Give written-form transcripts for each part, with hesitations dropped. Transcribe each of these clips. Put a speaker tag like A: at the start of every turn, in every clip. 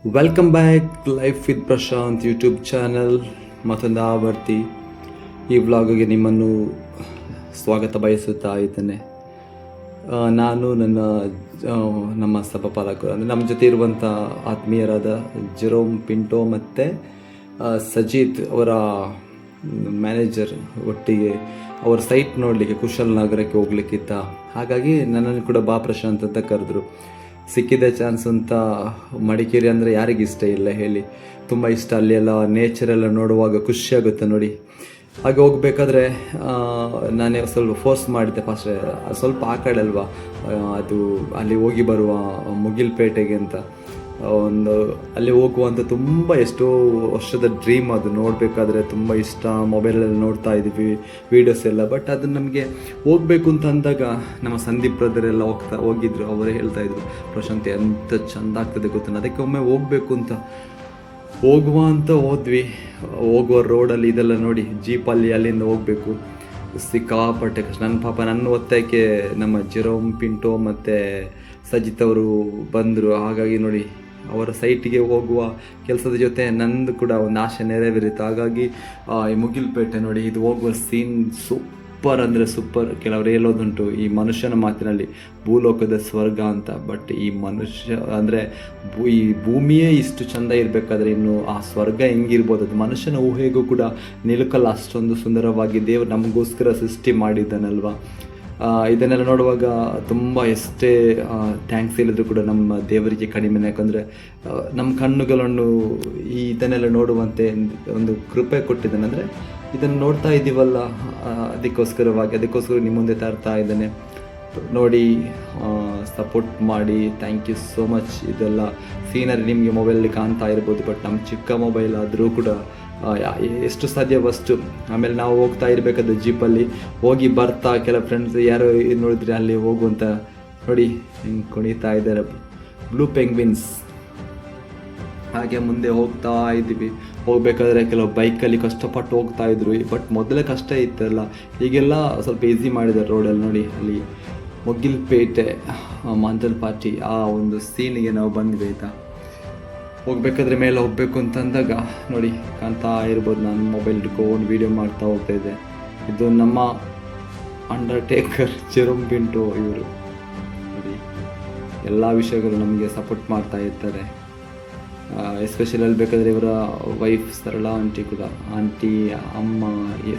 A: Welcome back life with Prashant YouTube channel ಮತ್ತೊಂದು ಆವರ್ತಿ ಈ ವ್ಲಾಗ್ಗೆ ನಿಮ್ಮನ್ನು ಸ್ವಾಗತ ಬಯಸುತ್ತಾ ಇದ್ದೇನೆ. ನಾನು ನಮ್ಮ ಸಭಾಪಾಲಕರು ಅಂದರೆ ನಮ್ಮ ಜೊತೆ ಇರುವಂಥ ಆತ್ಮೀಯರಾದ ಜೆರೋಮ್ ಪಿಂಟೋ ಮತ್ತು ಸಜೀತ್ ಅವರ ಮ್ಯಾನೇಜರ್ ಒಟ್ಟಿಗೆ ಅವರ ಸೈಟ್ ನೋಡಲಿಕ್ಕೆ ಕುಶಾಲನಗರಕ್ಕೆ ಹೋಗ್ಲಿಕ್ಕಿತ್ತ. ಹಾಗಾಗಿ ನನ್ನನ್ನು ಕೂಡ ಬಾ ಪ್ರಶಾಂತ್ ಅಂತ ಕರೆದ್ರು. ಸಿಕ್ಕಿದೆ ಚಾನ್ಸ್ ಅಂತ. ಮಡಿಕೇರಿ ಅಂದರೆ ಯಾರಿಗೆ ಇಷ್ಟ ಇಲ್ಲ ಹೇಳಿ, ತುಂಬ ಇಷ್ಟ. ಅಲ್ಲಿ ಎಲ್ಲ ನೇಚರೆಲ್ಲ ನೋಡುವಾಗ ಖುಷಿಯಾಗುತ್ತೆ ನೋಡಿ. ಹಾಗೆ ಹೋಗ್ಬೇಕಾದ್ರೆ ನಾನೇ ಸ್ವಲ್ಪ ಫೋರ್ಸ್ ಮಾಡಿದ್ದೆ ಫಸ್ಟ್, ಸ್ವಲ್ಪ ಆ ಕಡೆ ಅಲ್ವಾ ಅದು, ಅಲ್ಲಿ ಹೋಗಿ ಬರುವ ಮುಗಿಲ್ಪೇಟೆಗೆ ಅಂತ ಒಂದು ಅಲ್ಲಿ ಹೋಗುವಂಥ ತುಂಬ ಎಷ್ಟೋ ವರ್ಷದ ಡ್ರೀಮ್ ಅದು. ನೋಡಬೇಕಾದ್ರೆ ತುಂಬ ಇಷ್ಟ, ಮೊಬೈಲಲ್ಲಿ ನೋಡ್ತಾ ಇದ್ದೀವಿ ವೀಡಿಯೋಸ್ ಎಲ್ಲ. ಬಟ್ ಅದು ನಮಗೆ ಹೋಗಬೇಕು ಅಂತ ಅಂದಾಗ ನಮ್ಮ ಸಂದೀಪ್ ಬ್ರದರ್ ಎಲ್ಲ ಹೋಗಿದ್ರು. ಅವರೇ ಹೇಳ್ತಾಯಿದ್ರು, ಪ್ರಶಾಂತ್ ಎಂಥ ಚೆಂದ ಆಗ್ತದೆ ಗೊತ್ತ, ಅದಕ್ಕೆ ಒಮ್ಮೆ ಹೋಗಬೇಕು ಅಂತ ಹೋದ್ವಿ. ಹೋಗುವ ರೋಡಲ್ಲಿ ಇದೆಲ್ಲ ನೋಡಿ, ಜೀಪಲ್ಲಿ ಅಲ್ಲಿಂದ ಹೋಗಬೇಕು, ಸಿಕ್ಕಾಪಟ್ಟೆ ಕಷ್ಟ. ನನ್ನ ಒತ್ತಾಯಕ್ಕೆ ನಮ್ಮ ಜೆರೋಮ್ ಪಿಂಟೋ ಮತ್ತು ಸಜಿತ್ ಅವರು ಬಂದರು. ಹಾಗಾಗಿ ನೋಡಿ, ಅವರ ಸೈಟಿಗೆ ಹೋಗುವ ಕೆಲಸದ ಜೊತೆ ನಂದು ಕೂಡ ಒಂದು ಆಸೆ ನೆರವೇರಿತು. ಹಾಗಾಗಿ ಈ ಮುಗಿಲ್ಪೇಟೆ ನೋಡಿ, ಇದು ಹೋಗುವ ಸೀನ್ ಸೂಪರ್ ಅಂದರೆ ಸೂಪರ್. ಕೆಲವರು ಹೇಳೋದುಂಟು ಈ ಮನುಷ್ಯನ ಮಾತಿನಲ್ಲಿ ಭೂಲೋಕದ ಸ್ವರ್ಗ ಅಂತ. ಬಟ್ ಈ ಮನುಷ್ಯ ಅಂದರೆ ಈ ಭೂಮಿಯೇ ಇಷ್ಟು ಚೆಂದ ಇರಬೇಕಾದ್ರೆ ಇನ್ನು ಆ ಸ್ವರ್ಗ ಹೆಂಗಿರ್ಬೋದು, ಅದು ಮನುಷ್ಯನ ಊಹೆಗೂ ಕೂಡ ನಿಲುಕಲ್ಲ. ಅಷ್ಟೊಂದು ಸುಂದರವಾಗಿ ದೇವರು ನಮಗೋಸ್ಕರ ಸೃಷ್ಟಿ ಮಾಡಿದ್ದಾನಲ್ವ. ಇದನ್ನೆಲ್ಲ ನೋಡುವಾಗ ತುಂಬ ಎಷ್ಟೇ ಥ್ಯಾಂಕ್ಸ್ ಹೇಳಿದ್ರು ಕೂಡ ನಮ್ಮ ದೇವರಿಗೆ ಕಡಿಮೆನೇ. ಯಾಕಂದರೆ ನಮ್ಮ ಕಣ್ಣುಗಳನ್ನು ಇದನ್ನೆಲ್ಲ ನೋಡುವಂತೆ ಒಂದು ಕೃಪೆ ಕೊಟ್ಟಿದ್ದಾನೆ. ಅಂದರೆ ಇದನ್ನು ನೋಡ್ತಾ ಇದ್ದೀವಲ್ಲ, ಅದಕ್ಕೋಸ್ಕರ ನಿಮ್ಮ ಮುಂದೆ ತರ್ತಾ ಇದ್ದಾನೆ. ನೋಡಿ, ಸಪೋರ್ಟ್ ಮಾಡಿ, ಥ್ಯಾಂಕ್ ಯು ಸೋ ಮಚ್. ಇದೆಲ್ಲ ಸೀನರಿ ನಿಮಗೆ ಮೊಬೈಲಲ್ಲಿ ಕಾಣ್ತಾ ಇರ್ಬೋದು, ಬಟ್ ನಮ್ಮ ಚಿಕ್ಕ ಮೊಬೈಲ್ ಆದರೂ ಕೂಡ ಎಷ್ಟು ಸಾಧ್ಯವಷ್ಟು. ಆಮೇಲೆ ನಾವು ಹೋಗ್ತಾ ಇರಬೇಕಾದ್ರೆ ಜೀಪಲ್ಲಿ ಹೋಗಿ ಬರ್ತಾ ಕೆಲವು ಫ್ರೆಂಡ್ಸ್ ಯಾರೋ ನೋಡಿದ್ರೆ ಅಲ್ಲಿ ಹೋಗುವಂತ ನೋಡಿ ಹಿಂಗೆ ಕುಣಿತಾ ಇದ್ದಾರೆ, ಬ್ಲೂ ಪೆಂಗ್ವಿನ್ಸ್. ಹಾಗೆ ಮುಂದೆ ಹೋಗ್ತಾ ಇದ್ದೀವಿ. ಹೋಗ್ಬೇಕಾದ್ರೆ ಕೆಲವು ಬೈಕಲ್ಲಿ ಕಷ್ಟಪಟ್ಟು ಹೋಗ್ತಾ ಇದ್ರು. ಬಟ್ ಮೊದಲೇ ಕಷ್ಟ ಇತ್ತಲ್ಲ, ಈಗೆಲ್ಲ ಸ್ವಲ್ಪ ಈಸಿ ಮಾಡಿದ್ದಾರೆ ರೋಡಲ್ಲಿ ನೋಡಿ. ಅಲ್ಲಿ ಮುಗಿಲ್ಪೇಟೆ ಮಾಂಜಲ್ ಪಾರ್ಟಿ ಆ ಒಂದು ಸೀನಿಗೆ ನಾವು ಬಂದ್ವಿ ಆಯಿತಾ. ಹೋಗ್ಬೇಕಾದ್ರೆ ಮೇಲೆ ಹೋಗಬೇಕು ಅಂತಂದಾಗ ನೋಡಿ ಕಾಣ್ತಾ ಇರ್ಬೋದು, ನಾನು ಮೊಬೈಲ್ ಇಟ್ಕೊಂಡು ವೀಡಿಯೋ ಮಾಡ್ತಾ ಹೋಗ್ತಾ ಇದ್ದೆ. ಇದು ನಮ್ಮ ಅಂಡರ್ಟೇಕರ್ ಜೆರೋಮ್ ಪಿಂಟೋ. ಇವರು ನೋಡಿ ಎಲ್ಲ ವಿಷಯಗಳು ನಮಗೆ ಸಪೋರ್ಟ್ ಮಾಡ್ತಾ ಇರ್ತಾರೆ. ಎಸ್ಪೆಷಲಿ ಹೇಳ್ಬೇಕಾದ್ರೆ ಇವರ ವೈಫ್ ಸರಳ ಆಂಟಿ ಕೂಡ, ಆಂಟಿ ಅಮ್ಮ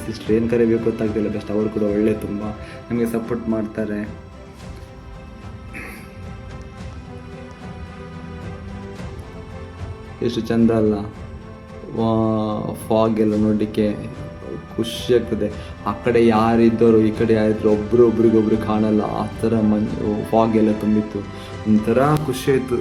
A: ಸಿಸ್ಟರ್ ಏನು ಕರಿಬೇಕು ಗೊತ್ತಾಗ್ತಿಲ್ಲ, ಬೆಸ್ಟ್. ಅವರು ಕೂಡ ಒಳ್ಳೆ ತುಂಬ ನಮಗೆ ಸಪೋರ್ಟ್ ಮಾಡ್ತಾರೆ. ಎಷ್ಟು ಚೆಂದ ಅಲ್ಲ, ಫಾಗ್ ಎಲ್ಲ ನೋಡಲಿಕ್ಕೆ ಖುಷಿ ಆಗ್ತದೆ. ಆ ಕಡೆ ಯಾರಿದ್ದವರು ಈ ಕಡೆ ಯಾರಿದ್ರು ಒಬ್ರಿಗೊಬ್ರು ಕಾಣಲ್ಲ, ಆ ಥರ ಫಾಗ್ ಎಲ್ಲ ತುಂಬಿತ್ತು. ಒಂಥರ ಖುಷಿ ಆಯಿತು.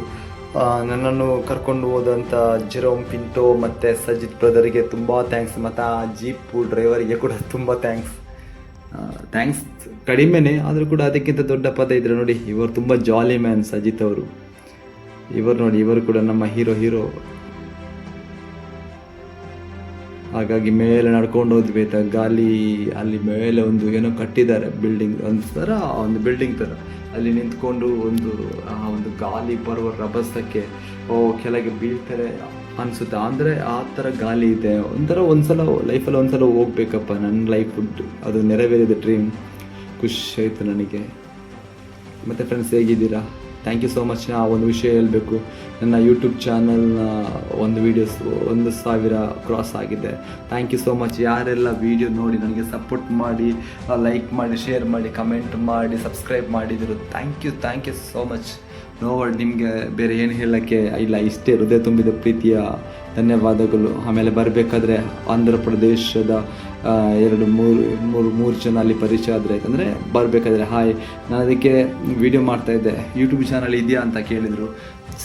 A: ನನ್ನನ್ನು ಕರ್ಕೊಂಡು ಹೋದಂಥ ಜೆರೋಮ್ ಪಿಂಟೋ ಮತ್ತು ಸಜಿತ್ ಬ್ರದರಿಗೆ ತುಂಬ ಥ್ಯಾಂಕ್ಸ್. ಮತ್ತು ಆ ಜೀಪು ಡ್ರೈವರಿಗೆ ಕೂಡ ತುಂಬ ಥ್ಯಾಂಕ್ಸ್ ಕಡಿಮೆನೇ ಆದರೂ ಕೂಡ ಅದಕ್ಕಿಂತ ದೊಡ್ಡ ಪದ ಇದ್ರೆ ನೋಡಿ. ಇವರು ತುಂಬ ಜಾಲಿ ಮ್ಯಾನ್ ಸಜಿತ್ ಅವರು. ಇವರು ನೋಡಿ, ಇವರು ಕೂಡ ನಮ್ಮ ಹೀರೋ. ಹಾಗಾಗಿ ಮೇಲೆ ನಡ್ಕೊಂಡು ಹೋದ್ವಿ ಆಯ್ತಾ. ಗಾಲಿ ಅಲ್ಲಿ ಮೇಲೆ ಒಂದು ಏನೋ ಕಟ್ಟಿದ್ದಾರೆ, ಬಿಲ್ಡಿಂಗ್ ಒಂದು ಬಿಲ್ಡಿಂಗ್ ಥರ. ಅಲ್ಲಿ ನಿಂತ್ಕೊಂಡು ಒಂದು ಗಾಲಿ ಬರುವ ರಭಸಕ್ಕೆ ಕೆಳಗೆ ಬೀಳ್ತಾರೆ ಅನಿಸುತ್ತೆ. ಅಂದರೆ ಆ ಥರ ಗಾಲಿ ಇದೆ. ಒಂದ್ಸಲ ಲೈಫಲ್ಲಿ ಒಂದ್ಸಲ ಹೋಗ್ಬೇಕಪ್ಪ. ನನ್ನ ಲೈಫ್ ಅದು ನೆರವೇರಿದ ಡ್ರೀಮ್. ಖುಷಿ ಆಯಿತು ನನಗೆ. ಮತ್ತು ಫ್ರೆಂಡ್ಸ್, ಹೇಗಿದ್ದೀರಾ? Thank you so much. ಒಂದು ವಿಷಯ ಹೇಳಬೇಕು, ನನ್ನ ಯೂಟ್ಯೂಬ್ ಚಾನಲ್ನ ಒಂದು ವೀಡಿಯೋಸ್ 1,000 ಕ್ರಾಸ್ ಆಗಿದೆ. Thank you so much. ಯಾರೆಲ್ಲ ವೀಡಿಯೋ ನೋಡಿ ನನಗೆ ಸಪೋರ್ಟ್ ಮಾಡಿ, ಲೈಕ್ ಮಾಡಿ, ಶೇರ್ ಮಾಡಿ, ಕಮೆಂಟ್ ಮಾಡಿ, ಸಬ್ಸ್ಕ್ರೈಬ್ ಮಾಡಿದರು, thank you so much. No word. ನಿಮಗೆ ಬೇರೆ ಏನು ಹೇಳೋಕ್ಕೆ ಇಲ್ಲ. ಇಷ್ಟೇ ಹೃದಯ ತುಂಬಿದ ಪ್ರೀತಿಯ ಧನ್ಯವಾದಗಳು. ಆಮೇಲೆ ಬರಬೇಕಾದ್ರೆ ಆಂಧ್ರ ಪ್ರದೇಶದ 2-3 ಜನ ಅಲ್ಲಿ ಪರಿಚಯ ಆದರೆ, ಯಾಕಂದರೆ ಬರಬೇಕಾದ್ರೆ ಹಾಯ್, ನಾನು ಅದಕ್ಕೆ ವೀಡಿಯೋ ಮಾಡ್ತಾಯಿದ್ದೆ, ಯೂಟ್ಯೂಬ್ ಚಾನಲ್ ಇದೆಯಾ ಅಂತ ಕೇಳಿದರು.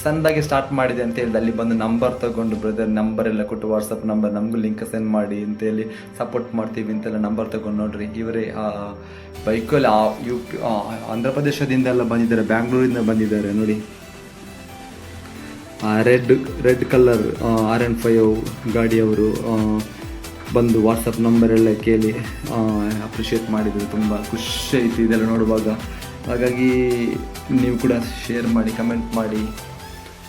A: ಸಣ್ಣದಾಗಿ ಸ್ಟಾರ್ಟ್ ಮಾಡಿದೆ ಅಂತ ಹೇಳಿದೆ. ಅಲ್ಲಿ ಬಂದು ನಂಬರ್ ತೊಗೊಂಡು, ಬ್ರದರ್ ನಂಬರ್ ಎಲ್ಲ ಕೊಟ್ಟು, ವಾಟ್ಸಪ್ ನಂಬರ್ ನಮಗೂ ಲಿಂಕ್ ಸೆಂಡ್ ಮಾಡಿ ಅಂತೇಳಿ ಸಪೋರ್ಟ್ ಮಾಡ್ತೀವಿ ಅಂತೆಲ್ಲ ನಂಬರ್ ತೊಗೊಂಡು ನೋಡ್ರಿ. ಇವರೇ ಬೈಕಲ್ಲಿ ಆಂಧ್ರ ಪ್ರದೇಶದಿಂದ ಎಲ್ಲ ಬಂದಿದ್ದಾರೆ, ಬ್ಯಾಂಗ್ಳೂರಿಂದ ಬಂದಿದ್ದಾರೆ ನೋಡಿ. ರೆಡ್ ಕಲರ್ R15 ಗಾಡಿಯವರು ಬಂದು ವಾಟ್ಸಪ್ ನಂಬರೆಲ್ಲ ಕೇಳಿ ಅಪ್ರಿಷಿಯೇಟ್ ಮಾಡಿದರು. ತುಂಬ ಖುಷಿ ಆಯಿತು ಇದೆಲ್ಲ ನೋಡುವಾಗ. ಹಾಗಾಗಿ ನೀವು ಕೂಡ ಶೇರ್ ಮಾಡಿ, ಕಮೆಂಟ್ ಮಾಡಿ,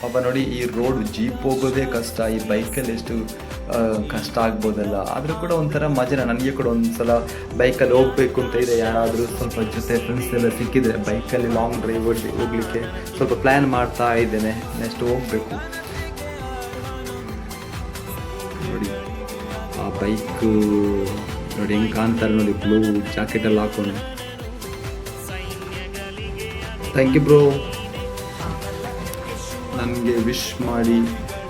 A: ಪಾಪ ನೋಡಿ, ಈ ರೋಡ್ ಜೀಪ್ ಹೋಗೋದೇ ಕಷ್ಟ, ಈ ಬೈಕಲ್ಲಿ ಎಷ್ಟು ಕಷ್ಟ ಆಗ್ಬೋದಲ್ಲ. ಆದರೂ ಕೂಡ ಒಂಥರ ಮಜಾ. ನನಗೆ ಕೂಡ ಒಂದ್ಸಲ ಬೈಕಲ್ಲಿ ಹೋಗ್ಬೇಕು ಅಂತ ಇದೆ. ಯಾರಾದರೂ ಸ್ವಲ್ಪ ಜೊತೆ ಫ್ರೆಂಡ್ಸ್ ಎಲ್ಲ ಸಿಕ್ಕಿದ್ರೆ ಬೈಕಲ್ಲಿ ಲಾಂಗ್ ಡ್ರೈವ್ ಹೋಗ್ಲಿಕ್ಕೆ ಸ್ವಲ್ಪ ಪ್ಲ್ಯಾನ್ ಮಾಡ್ತಾ ಇದ್ದೇನೆ. ನೆಕ್ಸ್ಟ್ ಹೋಗಬೇಕು. ನೋಡಿ ಆ ಬೈಕು ನೋಡಿ ಹೆಂಗೆ ಕಾಣ್ತಾರೆ ನೋಡಿ, ಬ್ಲೂ ಜಾಕೆಟೆಲ್ಲ ಹಾಕೊಂಡು. ಥ್ಯಾಂಕ್ ಯು ಬ್ರೋ, ನನಗೆ ವಿಶ್ ಮಾಡಿ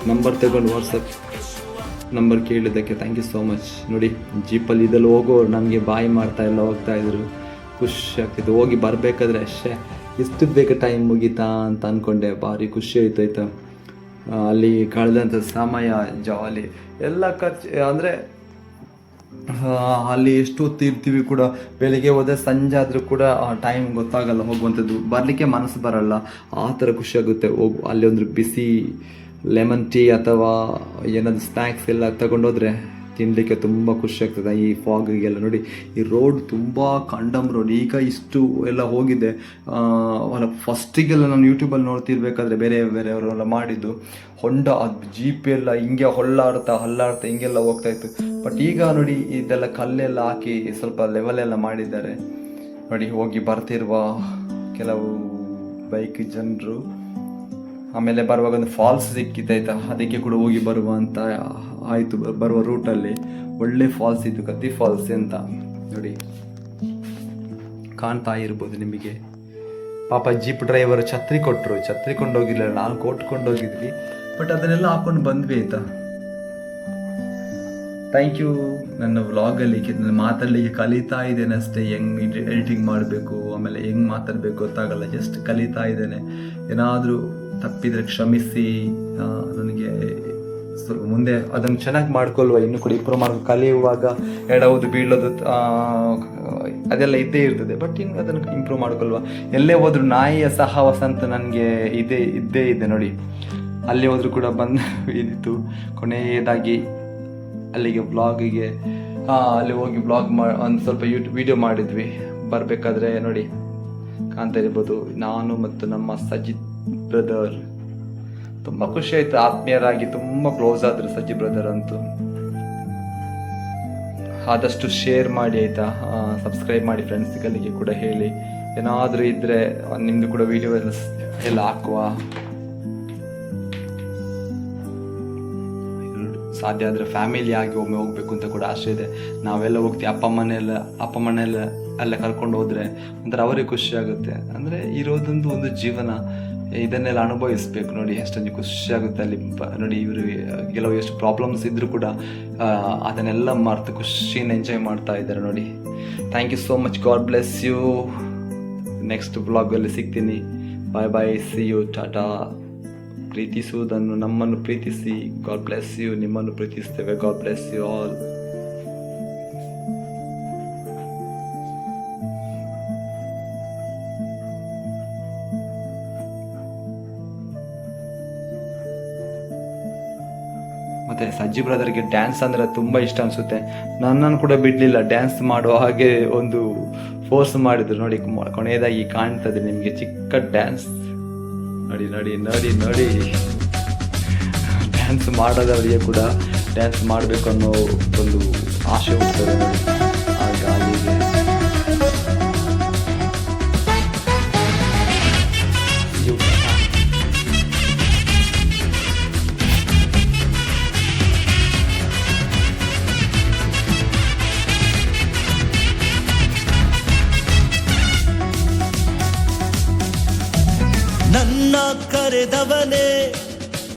A: ನಂಬರ್ ತಗೊಂಡು ವಾಟ್ಸಪ್ ನಂಬರ್ ಕೇಳಿದ್ದಕ್ಕೆ ಥ್ಯಾಂಕ್ ಯು ಸೋ ಮಚ್. ನೋಡಿ ಜೀಪಲ್ಲಿ ಇದೆಲ್ಲ ಹೋಗೋರು ನನಗೆ ಬಾಯಿ ಮಾಡ್ತಾ ಎಲ್ಲ ಹೋಗ್ತಾಯಿದ್ರು, ಖುಷಿ ಆಗ್ತಿತ್ತು. ಹೋಗಿ ಬರಬೇಕಾದ್ರೆ ಅಷ್ಟೇ ಎಷ್ಟು ಬೇಗ ಟೈಮ್ ಮುಗೀತಾ ಅಂತ ಅಂದ್ಕೊಂಡೆ. ಭಾರಿ ಖುಷಿ ಆಯ್ತಾಯ್ತಾ. ಅಲ್ಲಿ ಕಳೆದಂಥ ಸಮಯ ಜಾಲಿ ಎಲ್ಲ ಖರ್ಚು. ಅಂದರೆ ಅಲ್ಲಿ ಎಷ್ಟು ಹೊತ್ತು ಇರ್ತೀವಿ ಕೂಡ, ಬೆಳಿಗ್ಗೆ ಹೋದರೆ ಸಂಜೆ ಆದರೂ ಕೂಡ ಟೈಮ್ ಗೊತ್ತಾಗಲ್ಲ ಹೋಗುವಂಥದ್ದು. ಬರಲಿಕ್ಕೆ ಮನಸ್ಸು ಬರಲ್ಲ, ಆ ಥರ ಖುಷಿಯಾಗುತ್ತೆ. ಅಲ್ಲಿ ಒಂದು ಬಿಸಿ ಲೆಮನ್ ಟೀ ಅಥವಾ ಏನಾದರೂ ಸ್ನ್ಯಾಕ್ಸ್ ಎಲ್ಲ ತಗೊಂಡೋದ್ರೆ ತಿನ್ನಲಿಕ್ಕೆ ತುಂಬ ಖುಷಿ ಆಗ್ತದೆ ಈ ಫಾಗಿಗೆಲ್ಲ. ನೋಡಿ ಈ ರೋಡ್ ತುಂಬ ಕಂಡಮ್ ರೋಡ್. ಈಗ ಇಷ್ಟು ಎಲ್ಲ ಹೋಗಿದೆ. ಫಸ್ಟಿಗೆಲ್ಲ ನಾನು ಯೂಟ್ಯೂಬಲ್ಲಿ ನೋಡ್ತಿರ್ಬೇಕಾದ್ರೆ ಬೇರೆಯವರೆಲ್ಲ ಮಾಡಿದ್ದು ಹೊಂಡ, ಅದು ಜೀಪ್ ಎಲ್ಲ ಹಿಂಗೆ ಹಳ್ಳಾಡ್ತಾ ಹಿಂಗೆಲ್ಲ ಹೋಗ್ತಾಯಿತ್ತು. ಬಟ್ ಈಗ ನೋಡಿ ಇದೆಲ್ಲ ಕಲ್ಲೆಲ್ಲ ಹಾಕಿ ಸ್ವಲ್ಪ ಲೆವೆಲೆಲ್ಲ ಮಾಡಿದ್ದಾರೆ. ನೋಡಿ ಹೋಗಿ ಬರ್ತಿರುವ ಕೆಲವು ಬೈಕ್ ಜನರು. ಆಮೇಲೆ ಬರುವಾಗ ಒಂದು ಫಾಲ್ಸ್ ಸಿಕ್ಕಿತ್ತಾಯ್ತಾ, ಅದಕ್ಕೆ ಕೂಡ ಹೋಗಿ ಬರುವ ಅಂತ ಆಯಿತು. ಬರುವ ರೂಟಲ್ಲಿ ಒಳ್ಳೆ ಫಾಲ್ಸ್ ಇತ್ತು, ಕತ್ತಿ ಫಾಲ್ಸ್ ಅಂತ. ನೋಡಿ ಕಾಣ್ತಾ ಇರ್ಬೋದು ನಿಮಗೆ. ಪಾಪ ಜೀಪ್ ಡ್ರೈವರ್ ಛತ್ರಿ ಕೊಟ್ಟರು, ಛತ್ರಿ ಕೊಂಡೋಗಿಲ್ಲ, ನಾವು ಕೊಟ್ಕೊಂಡೋಗಿದ್ವಿ. ಬಟ್ ಅದನ್ನೆಲ್ಲ ಹಾಕೊಂಡು ಬಂದ್ವಿ ಆಯಿತಾ. Thank you. ನನ್ನ ವ್ಲಾಗಲ್ಲಿ ನನ್ನ ಮಾತಾಡಲಿಕ್ಕೆ ಕಲಿತಾ ಇದ್ದೇನೆ ಅಷ್ಟೇ. ಹೆಂಗೆ ಎಡಿಟಿಂಗ್ ಮಾಡಬೇಕು, ಆಮೇಲೆ ಹೆಂಗೆ ಮಾತಾಡಬೇಕು ಗೊತ್ತಾಗಲ್ಲ, ಜಸ್ಟ್ ಕಲಿತಾ ಇದ್ದೇನೆ. ಏನಾದರೂ ತಪ್ಪಿದರೆ ಕ್ಷಮಿಸಿ. ನನಗೆ ಮುಂದೆ ಅದನ್ನು ಚೆನ್ನಾಗಿ ಮಾಡ್ಕೊಳ್ವ, ಇನ್ನೂ ಕೂಡ ಇಂಪ್ರೂವ್ ಕಲಿಯುವಾಗ ಎಡವುದು ಬೀಳೋದು ಅದೆಲ್ಲ ಇದ್ದೇ ಇರ್ತದೆ. ಬಟ್ ಇನ್ನು ಅದನ್ನು ಇಂಪ್ರೂವ್ ಮಾಡ್ಕೊಳ್ವ. ಎಲ್ಲೇ ಹೋದರೂ ನಾಯಿಯ ಸಹವಾಸ ಅಂತ ನನಗೆ ಇದ್ದೇ ಇದೆ ನೋಡಿ. ಅಲ್ಲಿ ಹೋದರೂ ಕೂಡ ಇದಿತ್ತು. ಕೊನೆಯದಾಗಿ ಅಲ್ಲಿಗೆ ವ್ಲಾಗಿಗೆ ಅಲ್ಲಿ ಹೋಗಿ ವ್ಲಾಗ್ ಒಂದು ಸ್ವಲ್ಪ ವಿಡಿಯೋ ಮಾಡಿದ್ವಿ. ಬರಬೇಕಾದ್ರೆ ನೋಡಿ ಕಾಣ್ತಾ ಇರ್ಬೋದು, ನಾನು ಮತ್ತು ನಮ್ಮ ಸಜಿತ್ ಬ್ರದರ್. ತುಂಬ ಖುಷಿ ಆಯ್ತು, ಆತ್ಮೀಯರಾಗಿ ತುಂಬ ಕ್ಲೋಸ್ ಆದ್ರು ಸಜ್ಜಿ ಬ್ರದರ್ ಅಂತೂ. ಆದಷ್ಟು ಶೇರ್ ಮಾಡಿ ಆಯಿತಾ, ಸಬ್ಸ್ಕ್ರೈಬ್ ಮಾಡಿ ಫ್ರೆಂಡ್ಸ್ಗಳಿಗೆ ಕೂಡ ಹೇಳಿ. ಏನಾದರೂ ಇದ್ದರೆ ನಿಮ್ಮದು ಕೂಡ ವಿಡಿಯೋ ಎಲ್ಲ ಹಾಕುವ. ಸಾಧ್ಯ ಆದರೆ ಫ್ಯಾಮಿಲಿ ಆಗಿ ಒಮ್ಮೆ ಹೋಗ್ಬೇಕು ಅಂತ ಕೂಡ ಆಸೆ ಇದೆ. ನಾವೆಲ್ಲ ಹೋಗ್ತೀವಿ, ಅಪ್ಪ ಮನೆಯೆಲ್ಲ ಎಲ್ಲ ಕರ್ಕೊಂಡು ಹೋದರೆ ಒಂಥರ ಅವರಿಗೆ ಖುಷಿ ಆಗುತ್ತೆ. ಅಂದರೆ ಇರೋದೊಂದು ಒಂದು ಜೀವನ, ಇದನ್ನೆಲ್ಲ ಅನುಭವಿಸ್ಬೇಕು. ನೋಡಿ ಎಷ್ಟೊಂದು ಖುಷಿ ಆಗುತ್ತೆ ಅಲ್ಲಿ. ನೋಡಿ ಇವರು ಕೆಲವು ಎಷ್ಟು ಪ್ರಾಬ್ಲಮ್ಸ್ ಇದ್ದರೂ ಕೂಡ ಅದನ್ನೆಲ್ಲ ಮರೆತು ಖುಷಿನ ಎಂಜಾಯ್ ಮಾಡ್ತಾ ಇದ್ದಾರೆ ನೋಡಿ. Thank you so much. God bless you. Next ಬ್ಲಾಗಲ್ಲಿ ಸಿಗ್ತೀನಿ. Bye bye, see you, ta-ta. ಪ್ರೀತಿಸುವುದನ್ನು ನಮ್ಮನ್ನು ಪ್ರೀತಿಸಿ. God bless you. ನಿಮ್ಮನ್ನು ಪ್ರೀತಿಸ್ತೇವೆ. God bless you all. ಮತ್ತು ಸಜ್ಜಿ ಬ್ರದರ್ಗೆ ಡ್ಯಾನ್ಸ್ ಅಂದರೆ ತುಂಬ ಇಷ್ಟ ಅನಿಸುತ್ತೆ. ನನ್ನನ್ನು ಕೂಡ ಬಿಡಲಿಲ್ಲ, ಡ್ಯಾನ್ಸ್ ಮಾಡುವ ಹಾಗೆ ಒಂದು ಫೋರ್ಸ್ ಮಾಡಿದ್ರು. ನೋಡಿ ಕೊನೆಯದಾಗಿ ಕಾಣ್ತದೆ ನಿಮಗೆ ಚಿಕ್ಕ ಡ್ಯಾನ್ಸ್. ನೋಡಿ ನೋಡಿ ನೋಡಿ ನೋಡಿ ಡ್ಯಾನ್ಸ್ ಮಾಡೋದವರಿಗೆ ಕೂಡ ಡ್ಯಾನ್ಸ್ ಮಾಡಬೇಕು ಅನ್ನೋ ಒಂದು ಆಸೆ ಹುಡ್ತದೆ ನೋಡಿ. ಆಗ ಅಲ್ಲಿಗೆ
B: ನನ್ನ ಕರೆದವನೇ